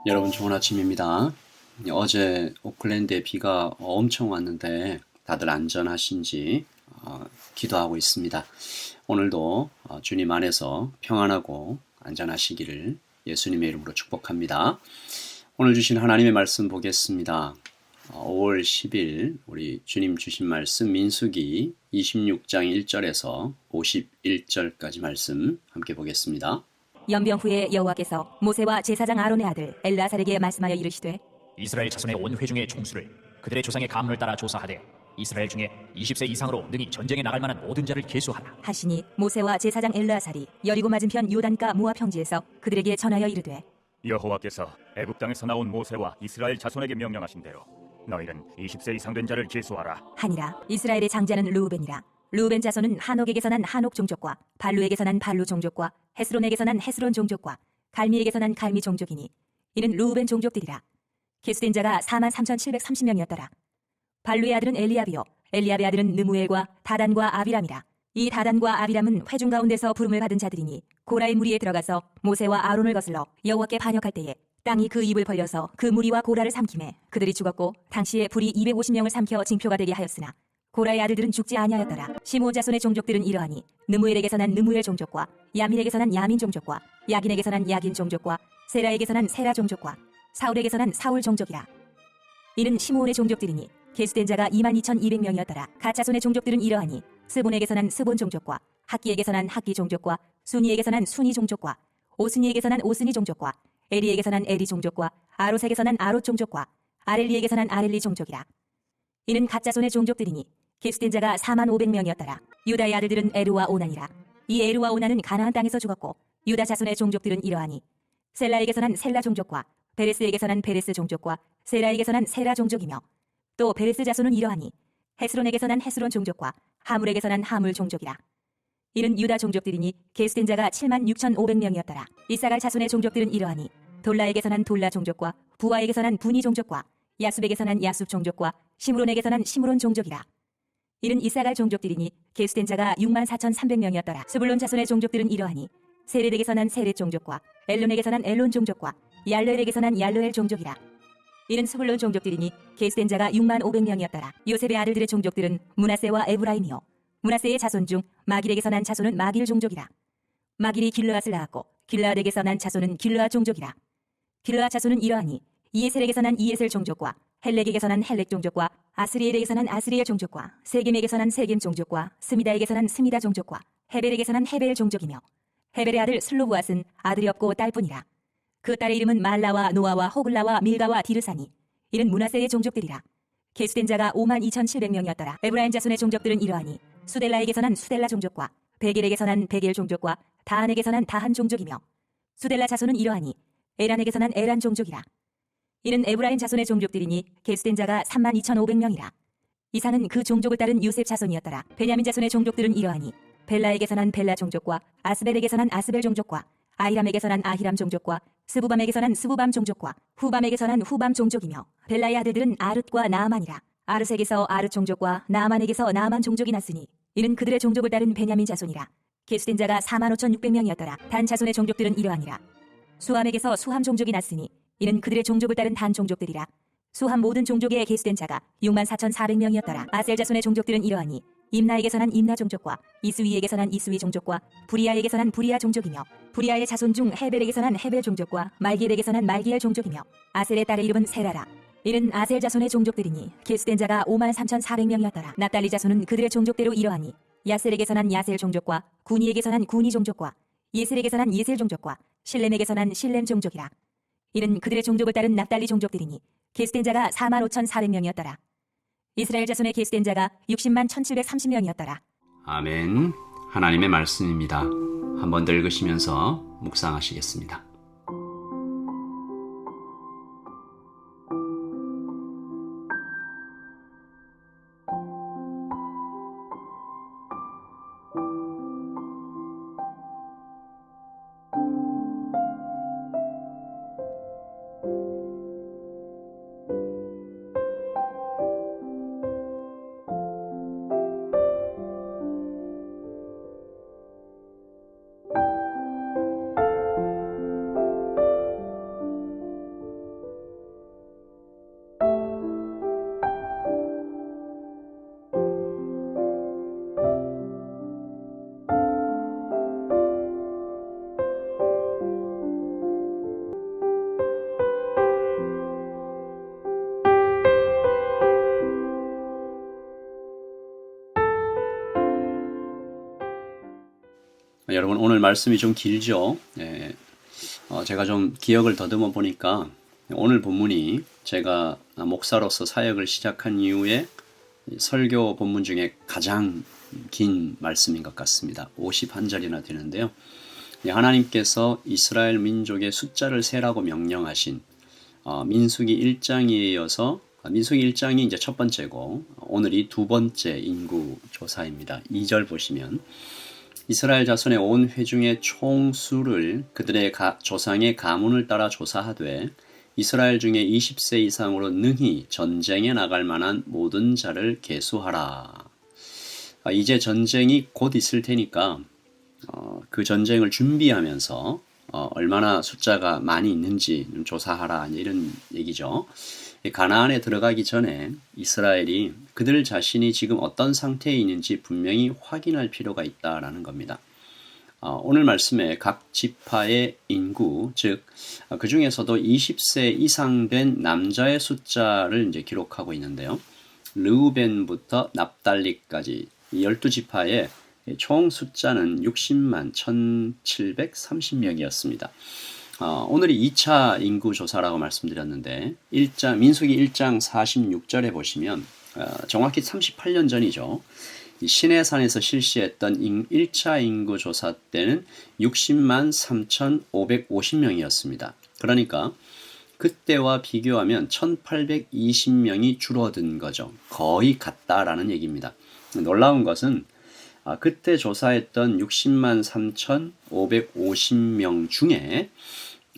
여러분 좋은 아침입니다. 어제 오클랜드에 비가 엄청 왔는데 다들 안전하신지 기도하고 있습니다. 오늘도 주님 안에서 평안하고 안전하시기를 예수님의 이름으로 축복합니다. 오늘 주신 하나님의 말씀 보겠습니다. 5월 10일 우리 주님 주신 말씀 민수기 26장 1절에서 51절까지 말씀 함께 보겠습니다. 연병 후에 여호와께서 모세와 제사장 아론의 아들 엘르아살에게 말씀하여 이르시되 이스라엘 자손의 온 회중의 총수를 그들의 조상의 가문을 따라 조사하되 이스라엘 중에 20세 이상으로 능히 전쟁에 나갈 만한 모든 자를 계수하라. 하시니 모세와 제사장 엘르아살이 여리고 맞은편 요단가 모압 평지에서 그들에게 전하여 이르되 여호와께서 애굽 땅에서 나온 모세와 이스라엘 자손에게 명령하신 대로 너희는 20세 이상 된 자를 계수하라. 하니라. 이스라엘의 장자는 르우벤이라. 르우벤 자손은 한옥에게서 난 한옥 종족과 발루에게서 난 발루 종족과 헤스론에게서 난 헤스론 종족과 갈미에게서 난 갈미 종족이니 이는 르우벤 종족들이라. 계수된 자가 43,730명이었더라. 발루의 아들은 엘리압이요 엘리압의 아들은 느무엘과 다단과 아비람이라. 이 다단과 아비람은 회중 가운데서 부름을 받은 자들이니 고라의 무리에 들어가서 모세와 아론을 거슬러 여호와께 반역할 때에 땅이 그 입을 벌려서 그 무리와 고라를 삼키매 그들이 죽었고 당시에 불이 250명을 삼켜 징표가 되게 하였으나 고라의 아들들은 죽지 아니하였더라. 시므온 자손의 종족들은 이러하니 느무엘에게서 난 느무엘 종족과 야민에게서 난 야민 종족과 야긴에게서 난 야긴 종족과 세라에게서 난 세라 종족과 사울에게서 난 사울 종족이라. 이는 시므온의 종족들이니 계수된 자가 22,200명이었더라. 갓 자손의 종족들은 이러하니 스본에게서 난 스본 종족과 학기에게서 난 학기 종족과 순이에게서 난 순이 종족과 오스니에게서 난 오스니 종족과 에리에게서 난 에리 종족과 아롯에게서 난 아롯 종족과 아렐리에게서 난 아렐리 종족이라. 이는 갓 자손의 종족들이니 계수된 자가 45,000명이었더라. 유다의 아들들은 에르와 오난이라. 이 에르와 오난은 가나안 땅에서 죽었고 유다 자손의 종족들은 이러하니 셀라에게서 난 셀라 종족과 베레스에게서 난 베레스 종족과 세라에게서 난 세라 종족이며 또 베레스 자손은 이러하니 헤스론에게서 난 헤스론 종족과 하물에게서 난 하물 종족이라. 이는 유다 종족들이니 계수된 자가 76,500명이었더라. 이사갈 자손의 종족들은 이러하니 돌라에게서 난 돌라 종족과 부하에게서 난 부니 종족과 야숲에게서 난 야숲 종족과 시므론에게서 난 시므론 종족이라. 이는 이사갈 종족들이니 계수된 자가 64,300명이었더라. 스불론 자손의 종족들은 이러하니 세렛에게서 난 세렛 종족과 엘론에게서 난 엘론 종족과 얄르엘에게서 난 얄르엘 종족이라. 이는 스불론 종족들이니 계수된 자가 65,000명이었더라. 요셉의 아들들의 종족들은 므낫세와 에브라임이요 므낫세의 자손 중 마길에게서 난 자손은 마길 종족이라. 마길이 길르앗을 낳았고 길르앗에게서 난 자손은 길르앗 종족이라. 길르앗 자손은 이러하니 이에셀에게서 난 이에셀 종족과 헬렉에게서 난 헬렉 종족과 아스리엘에게서 난 아스리엘 종족과 세겜에게서 난 세겜 종족과 스미다에게서 난 스미다 종족과 헤벨에게서 난 헤벨 종족이며 헤벨의 아들 슬로브앗은 아들이 없고 딸뿐이라. 그 딸의 이름은 말라와 노아와 호글라와 밀가와 디르사니 이는 므낫세의 종족들이라. 계수된 자가 52,700명이었더라. 에브라임 자손의 종족들은 이러하니 수델라에게서 난 수델라 종족과 베겔에게서 난 베겔 종족과 다한에게서 난 다한 종족이며 수델라 자손은 이러하니 에란에게서 난 에란 종족이라. 이는 에브라임 자손의 종족들이니 계수된 자가 32,500명이라. 이상은 그 종족을 따른 요셉 자손이었더라. 베냐민 자손의 종족들은 이러하니 벨라에게서 난 벨라 종족과 아스벨에게서 난 아스벨 종족과 아히람에게서 난 아히람 종족과 스부밤에게서 난 스부밤 종족과 후밤에게서 난 후밤 종족이며 벨라의 아들들은 아릇과 나아만이라. 아릇에게서 아릇 종족과 나아만에게서 나아만 종족이 났으니 이는 그들의 종족을 따른 베냐민 자손이라. 계수된 자가 45,600명이었더라. 단 자손의 종족들은 이러하니라. 수함에게서 수함 종족이 났으니 이는 그들의 종족을 따른 단 종족들이라. 수함 모든 종족에 계수된 자가 64,400명이었더라. 아셀 자손의 종족들은 이러하니 임나에게서 난 임나 종족과 이스위에게서 난 이스위 종족과 부리아에게서 난 부리아 종족이며 부리아의 자손 중 헤벨에게서 난 헤벨 종족과 말기엘에게서 난 말기엘 종족이며 아셀의 딸의 이름은 세라라. 이는 아셀 자손의 종족들이니 계수된 자가 53,400명이었더라. 납달리 자손은 그들의 종족대로 이러하니 야셀에게서 난 야셀 종족과 구니에게서 난 구니 종족과 예셀에게서 난 예셀 종족과 실렘에게서 난 실렘 종족이라. 이는 그들의 종족을 따른 납달리 종족들이니 계수된 자가 45,400명이었더라. 이스라엘 자손의 계수된 자가 601,730명이었더라. 아멘. 하나님의 말씀입니다. 한번 더 읽으시면서 묵상하시겠습니다. 여러분 오늘 말씀이 좀 길죠? 예, 제가 좀 기억을 더듬어 보니까 오늘 본문이 제가 목사로서 사역을 시작한 이후에 설교 본문 중에 가장 긴 말씀인 것 같습니다. 51절이나 되는데요. 하나님께서 이스라엘 민족의 숫자를 세라고 명령하신 민수기 1장에 이어서 민수기 1장이 이제 첫 번째고 오늘이 두 번째 인구 조사입니다. 2절 보시면 이스라엘 자손의 온 회중의 총수를 그들의 조상의 가문을 따라 조사하되 이스라엘 중에 20세 이상으로 능히 전쟁에 나갈 만한 모든 자를 계수하라. 이제 전쟁이 곧 있을 테니까 그 전쟁을 준비하면서 얼마나 숫자가 많이 있는지 조사하라 이런 얘기죠. 가나안에 들어가기 전에 이스라엘이 그들 자신이 지금 어떤 상태에 있는지 분명히 확인할 필요가 있다라는 겁니다. 오늘 말씀에 각 지파의 인구, 즉 그 중에서도 20세 이상 된 남자의 숫자를 이제 기록하고 있는데요. 르우벤부터 납달리까지 12지파의 총 숫자는 60만 1730명이었습니다. 오늘이 2차 인구 조사라고 말씀드렸는데 민수기 1장 46절에 보시면 정확히 38년 전이죠. 시내산에서 실시했던 1차 인구 조사 때는 60만 3,550명이었습니다. 그러니까 그때와 비교하면 1,820명이 줄어든 거죠. 거의 같다라는 얘기입니다. 놀라운 것은 그때 조사했던 60만 3,550명 중에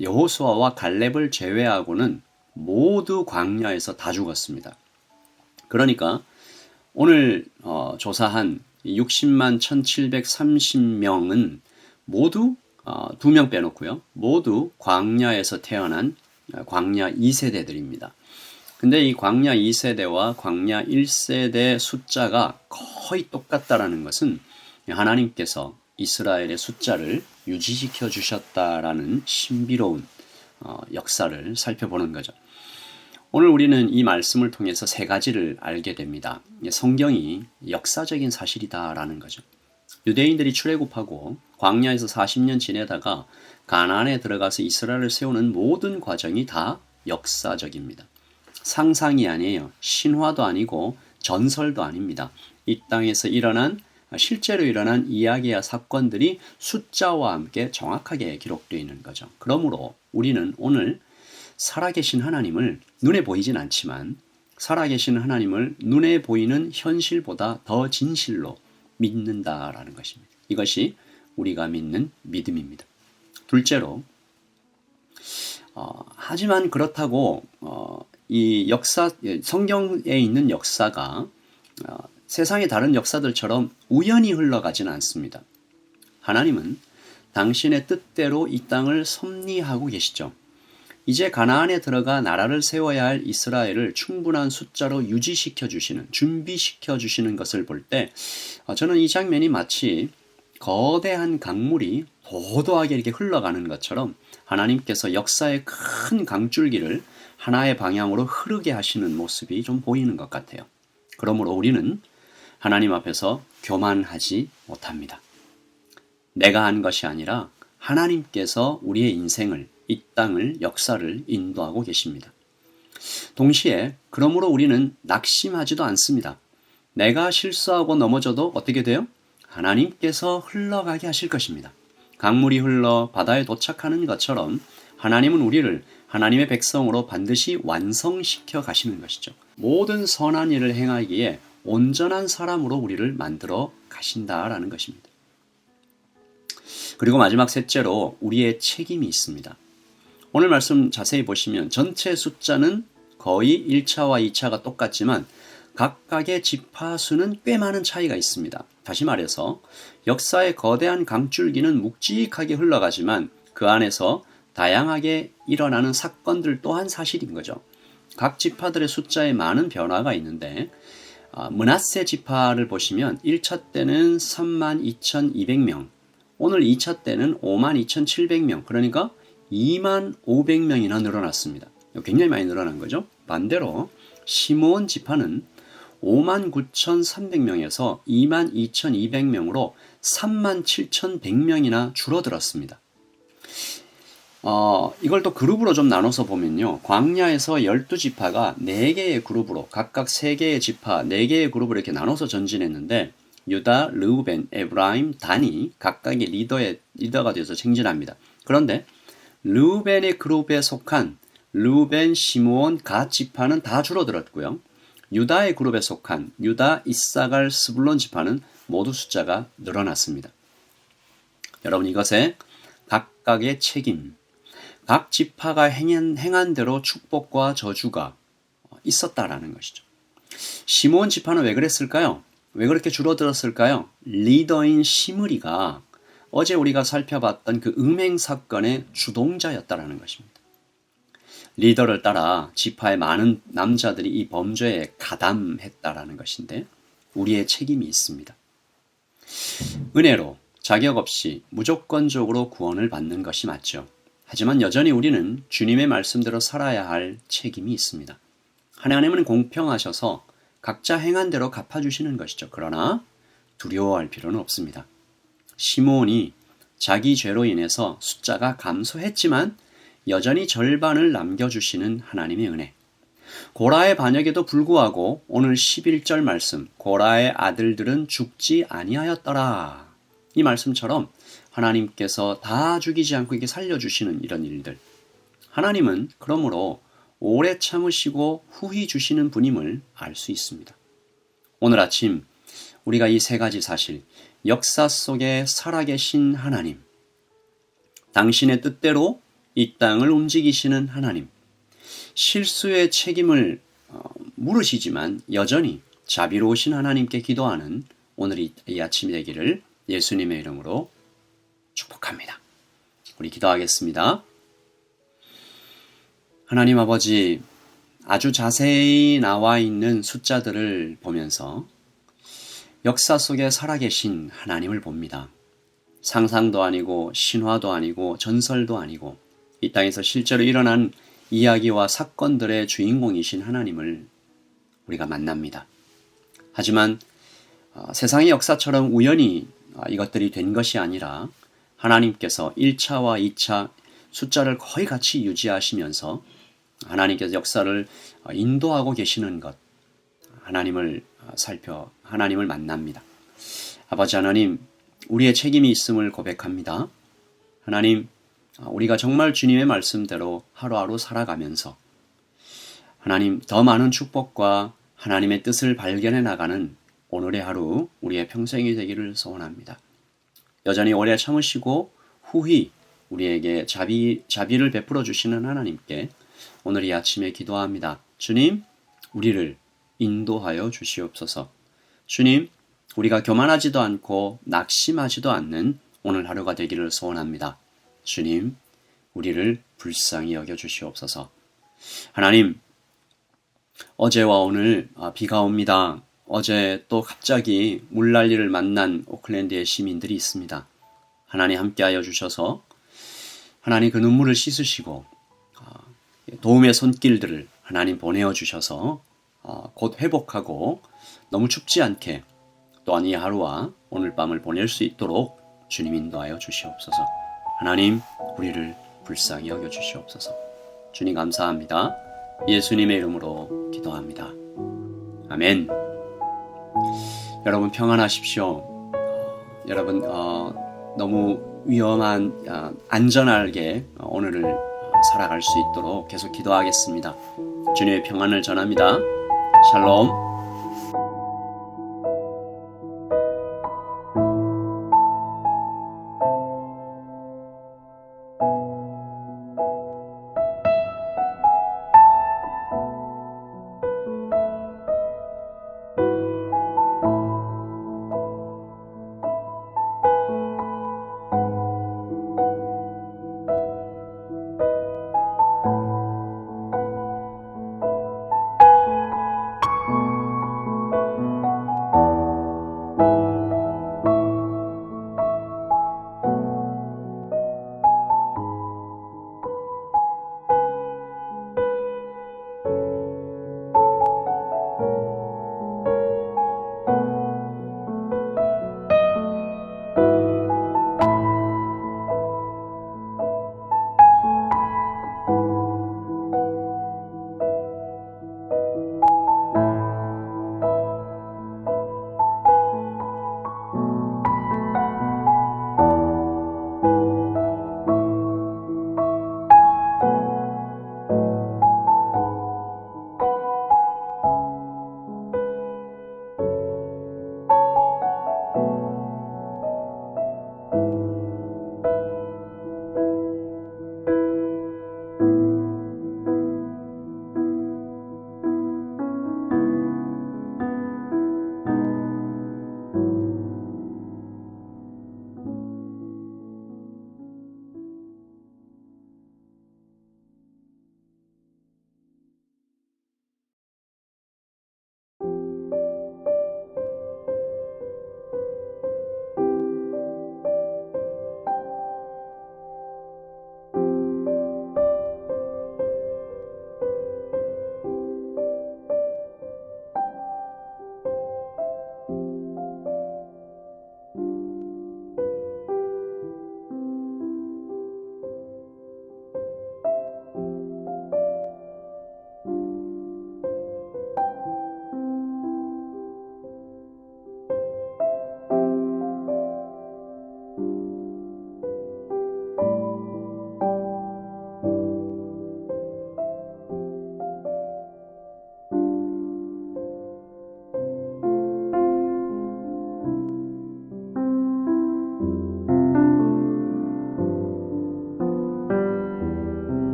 여호수아와 갈렙을 제외하고는 모두 광야에서 다 죽었습니다. 그러니까 오늘 조사한 60만 1,730명은 모두 2명 빼놓고요. 모두 광야에서 태어난 광야 2세대들입니다. 근데 이 광야 2세대와 광야 1세대 숫자가 거의 똑같다라는 것은 하나님께서 이스라엘의 숫자를 유지시켜 주셨다라는 신비로운 역사를 살펴보는 거죠. 오늘 우리는 이 말씀을 통해서 세 가지를 알게 됩니다. 성경이 역사적인 사실이다라는 거죠. 유대인들이 출애굽하고 광야에서 40년 지내다가 가나안에 들어가서 이스라엘을 세우는 모든 과정이 다 역사적입니다. 상상이 아니에요. 신화도 아니고 전설도 아닙니다. 이 땅에서 실제로 일어난 이야기와 사건들이 숫자와 함께 정확하게 기록되어 있는 거죠. 그러므로 우리는 오늘 살아계신 하나님을 눈에 보이진 않지만 살아계신 하나님을 눈에 보이는 현실보다 더 진실로 믿는다라는 것입니다. 이것이 우리가 믿는 믿음입니다. 둘째로 하지만 그렇다고 이 성경에 있는 역사가 세상의 다른 역사들처럼 우연히 흘러가지는 않습니다. 하나님은 당신의 뜻대로 이 땅을 섭리하고 계시죠. 이제 가나안에 들어가 나라를 세워야 할 이스라엘을 충분한 숫자로 유지시켜 주시는, 준비시켜 주시는 것을 볼 때 저는 이 장면이 마치 거대한 강물이 도도하게 이렇게 흘러가는 것처럼 하나님께서 역사의 큰 강줄기를 하나의 방향으로 흐르게 하시는 모습이 좀 보이는 것 같아요. 그러므로 우리는 하나님 앞에서 교만하지 못합니다. 내가 한 것이 아니라 하나님께서 우리의 인생을, 이 땅을, 역사를 인도하고 계십니다. 동시에 그러므로 우리는 낙심하지도 않습니다. 내가 실수하고 넘어져도 어떻게 돼요? 하나님께서 흘러가게 하실 것입니다. 강물이 흘러 바다에 도착하는 것처럼 하나님은 우리를 하나님의 백성으로 반드시 완성시켜 가시는 것이죠. 모든 선한 일을 행하기에 온전한 사람으로 우리를 만들어 가신다라는 것입니다. 그리고 마지막 셋째로 우리의 책임이 있습니다. 오늘 말씀 자세히 보시면 전체 숫자는 거의 1차와 2차가 똑같지만 각각의 지파 수는 꽤 많은 차이가 있습니다. 다시 말해서 역사의 거대한 강줄기는 묵직하게 흘러가지만 그 안에서 다양하게 일어나는 사건들 또한 사실인 거죠. 각 지파들의 숫자에 많은 변화가 있는데 므낫세 지파를 보시면 1차 때는 32,200명, 오늘 2차 때는 52,700명, 그러니까 25,500명이나 늘어났습니다. 굉장히 많이 늘어난 거죠. 반대로 시므온 지파는 59,300명에서 22,200명으로 37,100명이나 줄어들었습니다. 이걸 또 그룹으로 좀 나눠서 보면요. 광야에서 12지파가 4개의 그룹으로 각각 3개의 지파, 4개의 그룹으로 이렇게 나눠서 전진했는데 유다, 르우벤, 에브라임, 단이 각각의 리더가 되어서 행진합니다. 그런데 르우벤의 그룹에 속한 르우벤, 시므온, 갓 지파는 다 줄어들었고요. 유다의 그룹에 속한 유다, 이사갈, 스불론 지파는 모두 숫자가 늘어났습니다. 여러분 이것에 각각의 책임, 각 지파가 행한 대로 축복과 저주가 있었다라는 것이죠. 시므온 지파는 왜 그랬을까요? 왜 그렇게 줄어들었을까요? 리더인 시므리가 어제 우리가 살펴봤던 그 음행 사건의 주동자였다라는 것입니다. 리더를 따라 지파의 많은 남자들이 이 범죄에 가담했다라는 것인데 우리의 책임이 있습니다. 은혜로 자격 없이 무조건적으로 구원을 받는 것이 맞죠. 하지만 여전히 우리는 주님의 말씀대로 살아야 할 책임이 있습니다. 하나님은 공평하셔서 각자 행한 대로 갚아주시는 것이죠. 그러나 두려워할 필요는 없습니다. 시므온이 자기 죄로 인해서 숫자가 감소했지만 여전히 절반을 남겨주시는 하나님의 은혜. 고라의 반역에도 불구하고 오늘 11절 말씀 고라의 아들들은 죽지 아니하였더라. 이 말씀처럼 하나님께서 다 죽이지 않고 이렇게 살려주시는 이런 일들. 하나님은 그러므로 오래 참으시고 후히 주시는 분임을 알 수 있습니다. 오늘 아침 우리가 이 3가지 사실, 역사 속에 살아계신 하나님, 당신의 뜻대로 이 땅을 움직이시는 하나님, 실수의 책임을 물으시지만 여전히 자비로우신 하나님께 기도하는 오늘 이 아침이 되기를 예수님의 이름으로 축복합니다. 우리 기도하겠습니다. 하나님 아버지, 아주 자세히 나와 있는 숫자들을 보면서 역사 속에 살아계신 하나님을 봅니다. 상상도 아니고 신화도 아니고 전설도 아니고 이 땅에서 실제로 일어난 이야기와 사건들의 주인공이신 하나님을 우리가 만납니다. 하지만 세상의 역사처럼 우연히 이것들이 된 것이 아니라 하나님께서 1차와 2차 숫자를 거의 같이 유지하시면서 하나님께서 역사를 인도하고 계시는 것, 하나님을 만납니다. 아버지 하나님, 우리의 책임이 있음을 고백합니다. 하나님, 우리가 정말 주님의 말씀대로 하루하루 살아가면서 하나님 더 많은 축복과 하나님의 뜻을 발견해 나가는 오늘의 하루 우리의 평생이 되기를 소원합니다. 여전히 오래 참으시고 후히 우리에게 자비를 베풀어 주시는 하나님께 오늘 이 아침에 기도합니다. 주님, 우리를 인도하여 주시옵소서. 주님, 우리가 교만하지도 않고 낙심하지도 않는 오늘 하루가 되기를 소원합니다. 주님, 우리를 불쌍히 여겨 주시옵소서. 하나님, 어제와 오늘 비가 옵니다. 어제 또 갑자기 물난리를 만난 오클랜드의 시민들이 있습니다. 하나님 함께하여 주셔서 하나님 그 눈물을 씻으시고 도움의 손길들을 하나님 보내어 주셔서 곧 회복하고 너무 춥지 않게 또한 이 하루와 오늘 밤을 보낼 수 있도록 주님 인도하여 주시옵소서. 하나님, 우리를 불쌍히 여겨 주시옵소서. 주님 감사합니다. 예수님의 이름으로 기도합니다. 아멘. 여러분 평안하십시오. 여러분 너무 위험한 안전하게 오늘을 살아갈 수 있도록 계속 기도하겠습니다. 주님의 평안을 전합니다. 샬롬.